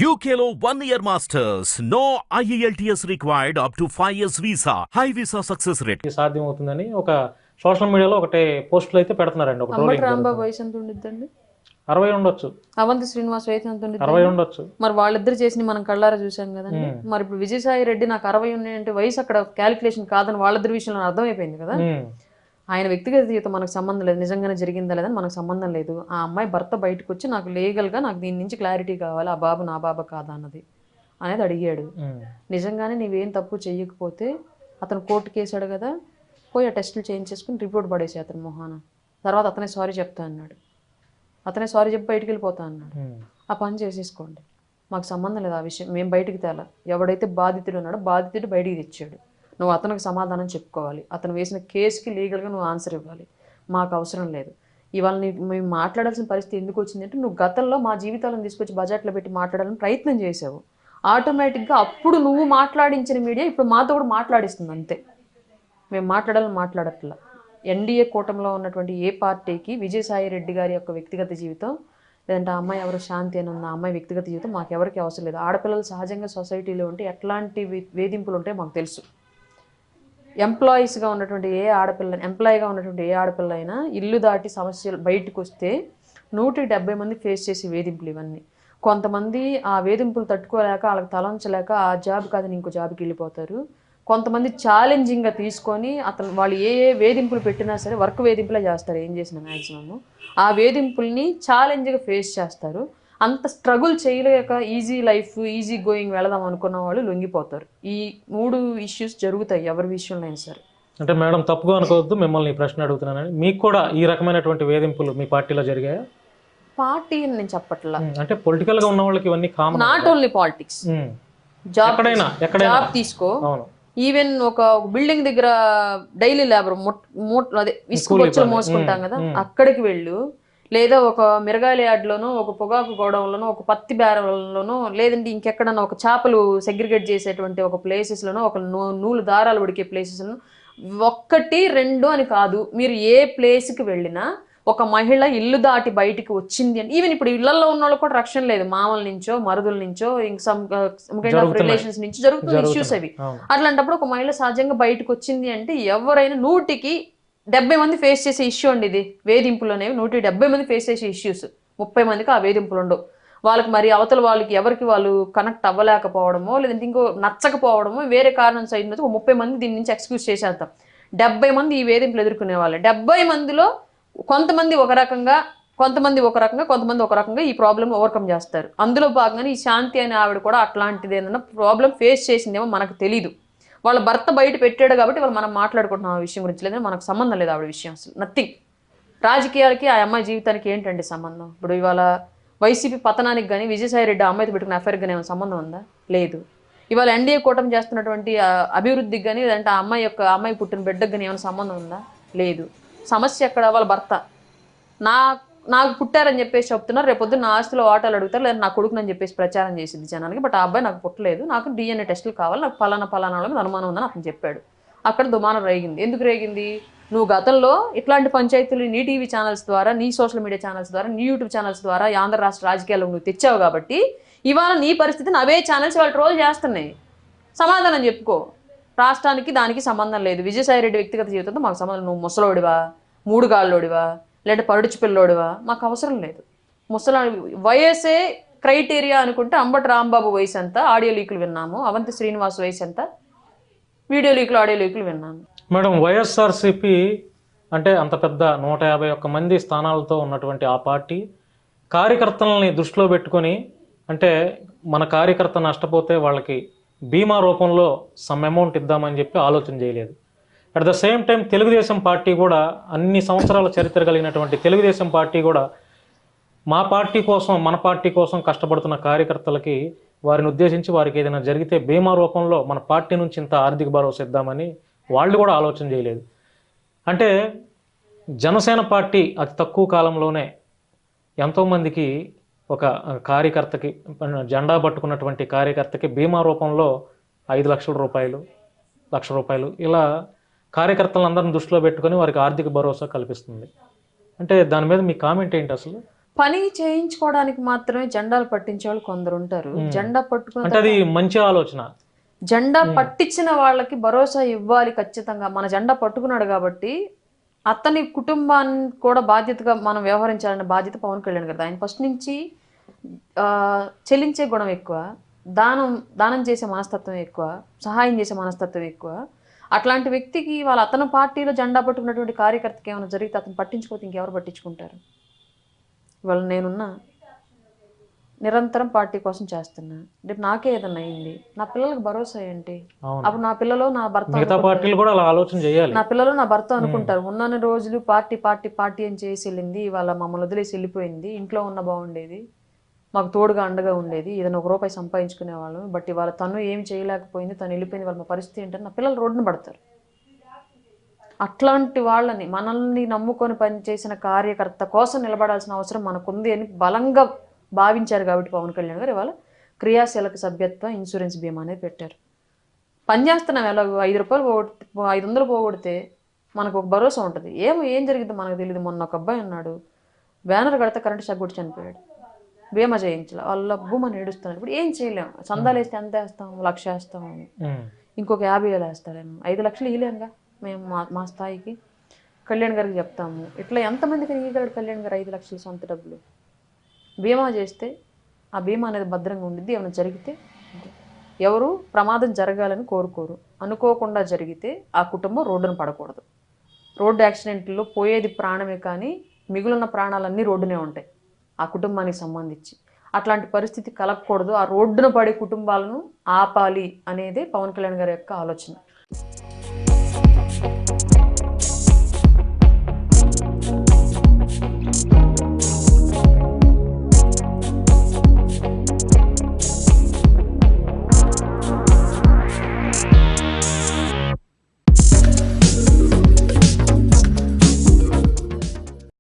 UKLO 1 year masters. No IELTS required up to 5 years visa. High visa success rate. సాధ్యం అవుతుందని ఒక social మీడియాలో ఒకటే పోస్టులు అయితే పెడుతున్నారండి. ఒక అంబటి రాంబాబు వయసు ఎంత ఉండిద్దండి? 60 ఉండొచ్చు. అవంతి శ్రీనివాస్ వయసు ఎంత ఉండిద్ది? 60 ఉండొచ్చు. మరి వాళ్ళిద్దరు చేసి మనం కళ్ళారా చూసాం కదండి. మరి ఇప్పుడు విజయసాయి రెడ్డి నాకు 60 ఉన్నాయంటే వయసు అక్కడ క్యాలిక్యులేషన్ కాదని వాళ్ళిద్దరి విషయంలో అర్థమైపోయింది కదా. ఆయన వ్యక్తిగత జీవితం మనకు సంబంధం లేదు, నిజంగానే జరిగిందా లేదని మనకు సంబంధం లేదు. ఆ అమ్మాయి భర్త బయటకు వచ్చి నాకు లీగల్గా నాకు దీని నుంచి క్లారిటీ కావాలి, ఆ బాబు నా బాబా కాదా అన్నది అనేది అడిగాడు. నిజంగానే నీవేం తప్పు చెయ్యకపోతే అతను కోర్టు కేసాడు కదా, పోయి ఆ టెస్టులు చేయించేసుకుని రిపోర్ట్ పడేసి అతను మొహాన, తర్వాత అతనే సారీ చెప్తా అన్నాడు. అతనే సారీ చెప్పి బయటికి వెళ్ళిపోతా అన్నాడు. ఆ పని చేసేసుకోండి, మాకు సంబంధం లేదు ఆ విషయం, మేము బయటికి తేలా. ఎవడైతే బాధితుడు ఉన్నాడో బాధితుడు బయటికి తెచ్చాడు, నువ్వు అతనికి సమాధానం చెప్పుకోవాలి. అతను వేసిన కేసుకి లీగల్గా నువ్వు ఆన్సర్ ఇవ్వాలి. మాకు అవసరం లేదు. ఇవాళ మేము మాట్లాడాల్సిన పరిస్థితి ఎందుకు వచ్చిందంటే, నువ్వు గతంలో మా జీవితాలను తీసుకొచ్చి బజాట్లో పెట్టి మాట్లాడాలని ప్రయత్నం చేసావు. ఆటోమేటిక్గా అప్పుడు నువ్వు మాట్లాడించిన మీడియా ఇప్పుడు మాతో కూడా మాట్లాడిస్తుంది, అంతే. మేము మాట్లాడట్లా. ఎన్డీఏ కూటమిలో ఉన్నటువంటి ఏ పార్టీకి విజయసాయి రెడ్డి గారి యొక్క వ్యక్తిగత జీవితం, లేదంటే ఆ అమ్మాయి ఎవరు శాంతి అని ఉన్న అమ్మాయి వ్యక్తిగత జీవితం మాకెవరికి అవసరం లేదు. ఆడపిల్లలు సహజంగా సొసైటీలో ఉంటే ఎట్లాంటి వేధింపులు ఉంటాయో మాకు తెలుసు. ఎంప్లాయీగా ఉన్నటువంటి ఏ ఆడపిల్ల అయినా ఇల్లు దాటి సమస్యలు బయటకు వస్తే 170 మంది ఫేస్ చేసి వేధింపులు ఇవన్నీ. కొంతమంది ఆ వేధింపులు తట్టుకోలేక వాళ్ళకి తలంచలేక ఆ జాబ్ కాదని ఇంకో జాబ్కి వెళ్ళిపోతారు. కొంతమంది ఛాలెంజింగ్గా తీసుకొని వాళ్ళు ఏ వేధింపులు పెట్టినా సరే వర్క్ వేధింపులే చేస్తారు, ఏం చేసిన మ్యాక్సిమమ్ ఆ వేధింపుల్ని ఛాలెంజ్గా ఫేస్ చేస్తారు. అంత స్ట్రగుల్ చేయలేక ఈజీ లైఫ్ ఈజీ గోయింగ్ వెళదాం అనుకున్న వాళ్ళు లొంగిపోతారు. ఈ 3 ఇష్యూస్ జరుగుతాయి ఎవరి విషయంలో అయినా సరే. అంటే మేడం తప్పుగా అనుకోవద్దు, మిమ్మల్ని ఈ ప్రశ్న అడుగుతున్నానని, మీకు కూడా ఈ రకమైనటువంటి వేధింపులు మీ పార్టీలో జరిగాయా? పార్టీ అని నేను చెప్పట్లా, అంటే పొలిటికల్ గా ఉన్న వాళ్ళకి ఇవన్నీ common. Not only politics, job తీసుకో. ఈవెన్ ఒక బిల్డింగ్ దగ్గర డైలీ లేబర్ అదే ఇసుక బొచ్చులు మోసుకుంటాం కదా, అక్కడికి వెళ్ళు, లేదా ఒక మిరగాయల యార్డ్లోనో, ఒక పొగాకు గోడౌన్లోనో, ఒక పత్తి బేరలోనో, లేదంటే ఇంకెక్కడన్నా ఒక చేపలు సెగ్రిగేట్ చేసేటువంటి ఒక ప్లేసెస్లోనో, ఒక నూలు దారాలు ఉడికే ప్లేసెస్లోనో, 1, 2 అని కాదు, మీరు ఏ ప్లేస్కి వెళ్ళినా ఒక మహిళ ఇల్లు దాటి బయటికి వచ్చింది అని, ఈవెన్ ఇప్పుడు ఇళ్లలో ఉన్న వాళ్ళు కూడా రక్షణ లేదు, మామల నుంచో మరుదుల నుంచో రిలేషన్స్ నుంచి జరుగుతున్న ఇష్యూస్ అవి. అట్లాంటప్పుడు ఒక మహిళ సహజంగా బయటకు వచ్చింది అంటే ఎవరైనా 170 మంది ఫేస్ చేసే ఇష్యూ అండి ఇది. వేధింపులు అనేవి 170 మంది ఫేస్ చేసే ఇష్యూస్, 30 మందికి ఆ వేధింపులు ఉండవు. వాళ్ళకి మరి అవతల వాళ్ళకి ఎవరికి వాళ్ళు కనెక్ట్ అవ్వలేకపోవడమో, లేదంటే ఇంకో నచ్చకపోవడమో వేరే కారణం సైడ్ నుంచి 30 మంది దీని నుంచి ఎక్స్క్యూజ్ చేసేద్దాం. 70 మంది ఈ వేధింపులు ఎదుర్కొనే వాళ్ళు. 70 మందిలో కొంతమంది ఒక రకంగా, కొంతమంది ఒక రకంగా ఈ ప్రాబ్లమ్ ఓవర్కమ్ చేస్తారు. అందులో భాగంగానే ఈ శాంతి అనే ఆవిడ కూడా అట్లాంటిది ఏదైనా ప్రాబ్లం ఫేస్ చేసిందేమో మనకు తెలీదు. వాళ్ళ భర్త బయట పెట్టాడు కాబట్టి వాళ్ళు మనం మాట్లాడుకుంటున్నాం ఆ విషయం గురించి, లేదని మనకు సంబంధం లేదు ఆవిడ విషయం, అసలు నథింగ్. రాజకీయాలకి ఆ అమ్మాయి జీవితానికి ఏంటండి సంబంధం? ఇప్పుడు ఇవాళ వైసీపీ పతనానికి కానీ విజయసాయి రెడ్డి అమ్మాయితో పెట్టుకున్న అఫైర్ కానీ ఏమైనా సంబంధం ఉందా? లేదు. ఇవాళ ఎన్డీఏ కూటమి చేస్తున్నటువంటి అభివృద్ధికి కానీ, లేదంటే ఆ అమ్మాయి పుట్టిన బిడ్డకు కానీ ఏమైనా సంబంధం ఉందా? లేదు. సమస్య ఎక్కడ? వాళ్ళ భర్త నాకు పుట్టారని చెప్పేసి చెప్తున్నారు, రేపొద్దు నా ఆస్తిలో వాటాలు అడుగుతారు, లేదా నా కొడుకునని చెప్పేసి ప్రచారం చేసింది జనానికి. బట్ ఆ అబ్బాయి నాకు పుట్టలేదు, నాకు DNA టెస్టులు కావాలి, నాకు ఫలానా వాళ్ళ మీద అనుమానం ఉందని అతను చెప్పాడు. అక్కడ దుమానం రేగింది. ఎందుకు రేగింది? నువ్వు గతంలో ఇట్లాంటి పంచాయతీలు నీ టీవీ ఛానల్స్ ద్వారా, నీ సోషల్ మీడియా ఛానల్స్ ద్వారా, నీ యూట్యూబ్ ఛానల్స్ ద్వారా ఆంధ్ర రాష్ట్ర రాజకీయాల్లో నువ్వు తెచ్చావు కాబట్టి ఇవాళ నీ పరిస్థితిని అవే ఛానల్స్ వాళ్ళు ట్రోల్ చేస్తున్నాయి. సమాధానం చెప్పుకో. రాష్ట్రానికి దానికి సంబంధం లేదు. విజయసాయి రెడ్డి వ్యక్తిగత జీవితంతో మాకు సంబంధం. నువ్వు ముసలోడివా, 3 గాళ్ళోడివా, లేదంటే పరుడిచి పిల్లోడివా, మాకు అవసరం లేదు. వయసే క్రైటీరియా అనుకుంటే అంబటి రాంబాబు వయసు ఎంత, ఆడియో లీకులు విన్నాము. అవంతి శ్రీనివాస్ వయసు ఎంత, వీడియో లీకులు ఆడియో లీకులు విన్నాము. మేడం, వైఎస్ఆర్సీపీ అంటే అంత పెద్ద 151 మంది స్థానాలతో ఉన్నటువంటి ఆ పార్టీ కార్యకర్తలని దృష్టిలో పెట్టుకొని, అంటే మన కార్యకర్త నష్టపోతే వాళ్ళకి బీమా రూపంలో సమ్ అమౌంట్ ఇద్దామని చెప్పి ఆలోచన చేయలేదు. At the same time Telugu Desam party కూడా, అన్ని సంవత్సరాల చరిత్ర కలిగినటువంటి తెలుగుదేశం పార్టీ కూడా మా పార్టీ కోసం, మన పార్టీ కోసం కష్టపడుతున్న కార్యకర్తలకి వారిని ఉద్దేశించి వారికి ఏదైనా జరిగితే బీమా రూపంలో మన పార్టీ నుంచి ఇంత ఆర్థిక భరోసా ఇద్దామని వాళ్ళు కూడా ఆలోచన చేయలేదు. అంటే జనసేన పార్టీ అతి తక్కువ కాలంలోనే ఎంతోమందికి, ఒక కార్యకర్తకి, జెండా పట్టుకున్నటువంటి కార్యకర్తకి బీమా రూపంలో 5 లక్షల రూపాయలు, 1 లక్ష రూపాయలు ఇలా కార్యకర్తలందరిని దృష్టిలో పెట్టుకొని వారికి ఆర్థిక భరోసా కల్పిస్తుంది. అంటే దాని మీద మీ కామెంట్ ఏంటి అసలు? పని చేయించుకోవడానికి మాత్రమే జెండాలు పట్టించే వాళ్ళు కొందరు ఉంటారు. జెండా పట్టుకున్న అంటే అది మంచి ఆలోచన. జెండా పట్టించిన వాళ్ళకి భరోసా ఇవ్వాలి ఖచ్చితంగా. మన జెండా పట్టుకున్నాడు కాబట్టి అతని కుటుంబాన్ని కూడా బాధ్యతగా మనం వ్యవహరించాలనే బాధ్యత పవన్ కళ్యాణ్ గారు. ఆయన ఫస్ట్ నుంచి చెల్లించే గుణం ఎక్కువ, దానం చేసే మనస్తత్వం ఎక్కువ, సహాయం చేసే మనస్తత్వం ఎక్కువ. అట్లాంటి వ్యక్తికి అతని పార్టీలో జెండా పట్టుకున్నటువంటి కార్యకర్తకి ఏమైనా జరిగితే అతను పట్టించుకోతే ఇంకెవరు పట్టించుకుంటారు? ఇవాళ నేనున్నా, నిరంతరం పార్టీ కోసం చేస్తున్నా, రేపు నాకే ఏదన్నా అయింది నా పిల్లలకు భరోసా ఏంటి? అప్పుడు నా పిల్లలు నా భర్త, పార్టీలు కూడా అలా ఆలోచన చేయాలి. నా పిల్లలు నా భర్త అనుకుంటారు, ఉన్నన్ని రోజులు పార్టీ పార్టీ పార్టీ అని చేసి వెళ్ళింది, ఇవాళ మమ్మల్ని వదిలేసి వెళ్ళిపోయింది, ఇంట్లో ఉన్న బాగుండేది, మాకు తోడుగా అండగా ఉండేది, ఏదైనా ఒక రూపాయి సంపాదించుకునే వాళ్ళం, బట్ ఇవాళ తను ఏం చేయలేకపోయింది, తను వెళ్ళిపోయింది, వాళ్ళ పరిస్థితి ఏంటని నా పిల్లలు రోడ్డున పడతారు. అట్లాంటి వాళ్ళని, మనల్ని నమ్ముకొని పనిచేసిన కార్యకర్త కోసం నిలబడాల్సిన అవసరం మనకుంది అని బలంగా భావించారు కాబట్టి పవన్ కళ్యాణ్ గారు ఇవాళ క్రియాశీలక సభ్యత్వ ఇన్సూరెన్స్ బీమా అనేది పెట్టారు. పనిచేస్తున్నాం, ఎలాగో 5 రూపాయలు 500 పోగొడితే మనకు ఒక భరోసా ఉంటుంది. ఏం జరిగిందో మనకు తెలియదు. మొన్న ఒక అబ్బాయి ఉన్నాడు, బ్యానర్ కడితే కరెంట్ షాక్ కొట్టి చనిపోయాడు, బీమా చేయించాలి, వాళ్ళ భూమని ఏడుస్తున్నాడు. ఇప్పుడు ఏం చేయలేము, చందాలు వేస్తే ఎంత వేస్తాం, 1,00,000 వేస్తాము, ఇంకొక 50,000 వేస్తారేమో, 5 లక్షలు ఇవ్వలేంగా మేము మా స్థాయికి. కళ్యాణ్ గారికి చెప్తాము, ఇట్లా ఎంతమందికి ఇవ్వగలడు కళ్యాణ్ గారు 5 లక్షలు సొంత డబ్బులు? బీమా చేస్తే ఆ బీమా అనేది భద్రంగా ఉండిద్ది. ఏమైనా జరిగితే ఎవరు ప్రమాదం జరగాలని కోరుకోరు, అనుకోకుండా జరిగితే ఆ కుటుంబం రోడ్డున పడకూడదు. రోడ్డు యాక్సిడెంట్లో పోయేది ప్రాణమే, కానీ మిగులున్న ప్రాణాలన్నీ రోడ్డునే ఉంటాయి ఆ కుటుంబానికి సంబంధించి. అట్లాంటి పరిస్థితి కలగకూడదు, ఆ రోడ్డున పడే కుటుంబాలను ఆపాలి అనేదే పవన్ కళ్యాణ్ గారి యొక్క ఆలోచన.